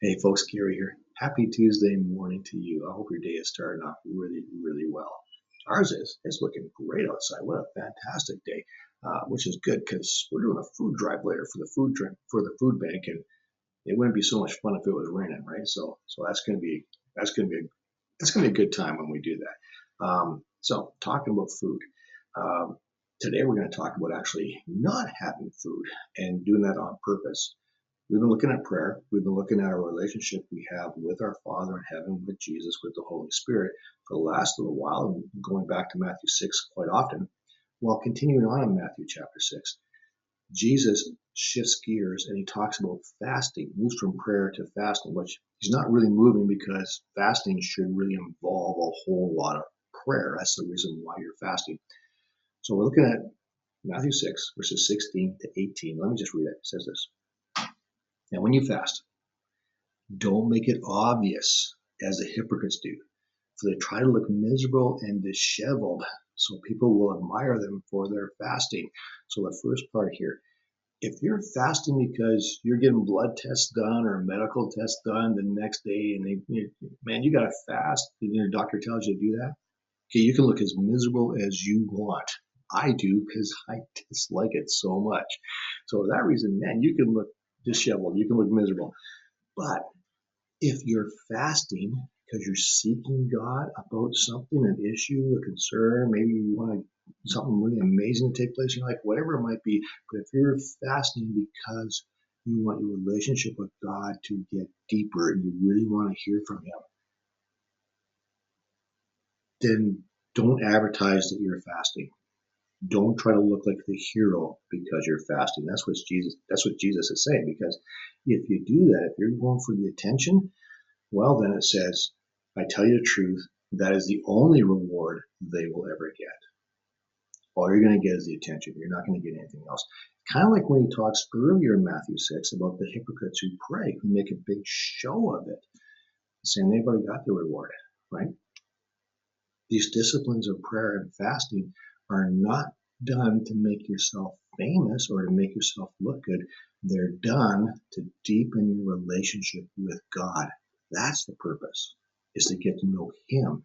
Hey folks, Gary here. Happy Tuesday morning to you. I hope your day is starting off really, really well. Ours is. It's looking great outside. What a fantastic day, which is good because we're doing a food drive later for the food bank, and it wouldn't be so much fun if it was raining, right? So that's gonna be a good time when we do that. So talking about food. Um, Today we're going to talk about actually not having food and doing that on purpose. We've been looking at prayer. We've been looking at our relationship we have with our Father in heaven, with Jesus, with the Holy Spirit for the last little while, and going back to Matthew 6 quite often. While continuing on in Matthew chapter 6, Jesus shifts gears and he talks about fasting, moves from prayer to fasting, which he's not really moving because fasting should really involve a whole lot of prayer. That's the reason why you're fasting. So we're looking at Matthew 6, verses 16 to 18. Let me just read it. It says this. Now, when you fast, don't make it obvious as the hypocrites do, for they try to look miserable and disheveled, so people will admire them for their fasting. So the first part here, if you're fasting because you're getting blood tests done or medical tests done the next day, and man, you got to fast, and your doctor tells you to do that, okay, you can look as miserable as you want. I do because I dislike it so much. So for that reason, man, you can look disheveled, you can look miserable. But if you're fasting because you're seeking God about something, an issue, a concern, maybe you want something really amazing to take place in your life, whatever it might be, but if you're fasting because you want your relationship with God to get deeper and you really want to hear from Him, then don't advertise that you're fasting. Don't try to look like the hero because you're fasting. That's what Jesus is saying. Because if you do that, if you're going for the attention, well, then it says, I tell you the truth, that is the only reward they will ever get. All you're going to get is the attention. You're not going to get anything else. Kind of like when he talks earlier in Matthew 6 about the hypocrites who pray, who make a big show of it. He's saying they've already got their reward, right? These disciplines of prayer and fasting are not done to make yourself famous or to make yourself look good. They're done to deepen your relationship with God. That's the purpose, is to get to know Him.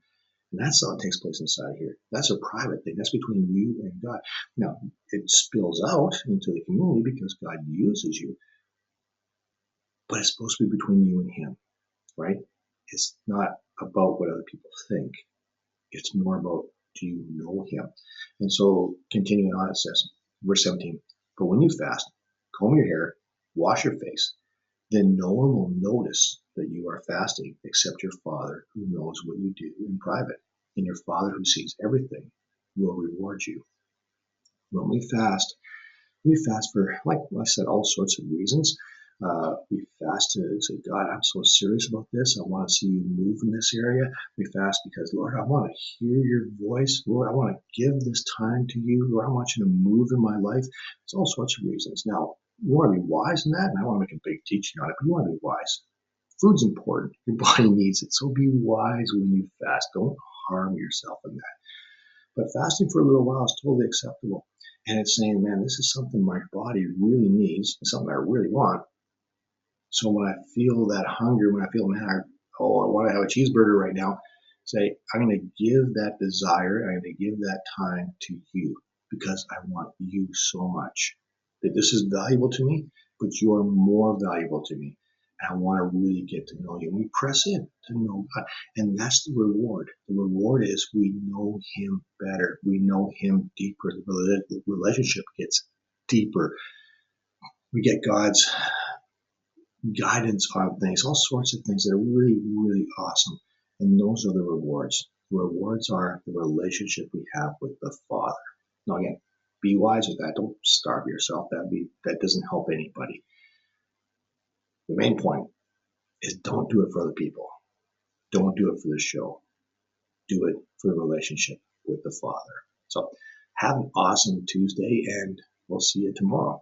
And that's how it takes place inside here. That's a private thing. That's between you and God. Now, it spills out into the community because God uses you, but it's supposed to be between you and Him, right? It's not about what other people think. It's more about, do you know Him? And so, continuing on, it says, verse 17, but when you fast, comb your hair, wash your face, then no one will notice that you are fasting except your Father who knows what you do in private. And your Father who sees everything will reward you. When we fast for, like I said, all sorts of reasons. We fast to say, God, I'm so serious about this. I want to see you move in this area. We fast because, Lord, I want to hear your voice. Lord, I want to give this time to you. Lord, I want you to move in my life. It's all sorts of reasons. Now, you want to be wise in that, and I want to make a big teaching on it, but you want to be wise. Food's important. Your body needs it. So be wise when you fast. Don't harm yourself in that. But fasting for a little while is totally acceptable. And it's saying, man, this is something my body really needs, something I really want. So when I feel that hunger, when I feel, man, I want to have a cheeseburger right now, say, I'm going to give that desire, I'm going to give that time to you because I want you so much. That this is valuable to me, but you are more valuable to me. And I want to really get to know you. And we press in to know God. And that's the reward. The reward is we know Him better. We know Him deeper. The relationship gets deeper. We get God's guidance on things, all sorts of things that are really, really awesome. And those are the rewards. The rewards are the relationship we have with the Father. Now again, be wise with that. Don't starve yourself. That doesn't help anybody. The main point is don't do it for other people. Don't do it for the show. Do it for the relationship with the Father. So have an awesome Tuesday, and we'll see you tomorrow.